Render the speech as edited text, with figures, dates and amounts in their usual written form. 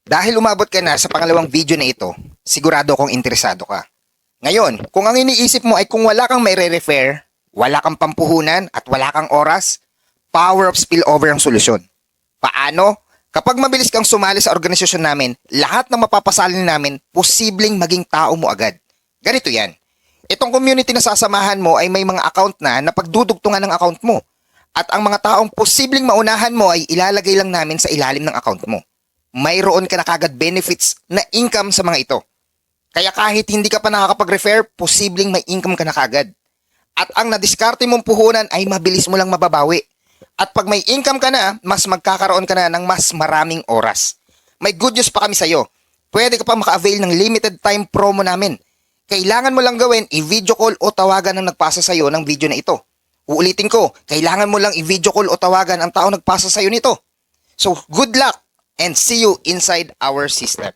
Dahil umabot ka na sa pangalawang video na ito, sigurado kong interesado ka. Ngayon, kung ang iniisip mo ay kung wala kang maire-refer, wala kang pampuhunan at wala kang oras, power of spillover ang solusyon. Paano? Kapag mabilis kang sumali sa organisasyon namin, lahat ng mapapasalin namin, posibleng maging tao mo agad. Ganito yan. Itong community na sasamahan mo ay may mga account na pagdudugtungan ng account mo. At ang mga taong posibleng maunahan mo ay ilalagay lang namin sa ilalim ng account mo. Mayroon ka na kagad benefits na income sa mga ito. Kaya kahit hindi ka pa nakakapag-refer, posibleng may income ka na kagad. At ang nadiskarte mong puhunan ay mabilis mo lang mababawi. At pag may income ka na, mas magkakaroon ka na ng mas maraming oras. May good news pa kami sa'yo. Pwede ka pa maka-avail ng limited time promo namin. Kailangan mo lang gawin i-video call o tawagan ang nagpasa sa'yo ng video na ito. Uulitin ko, kailangan mo lang i-video call o tawagan ang tao nagpasa sa'yo nito. So, good luck and see you inside our system.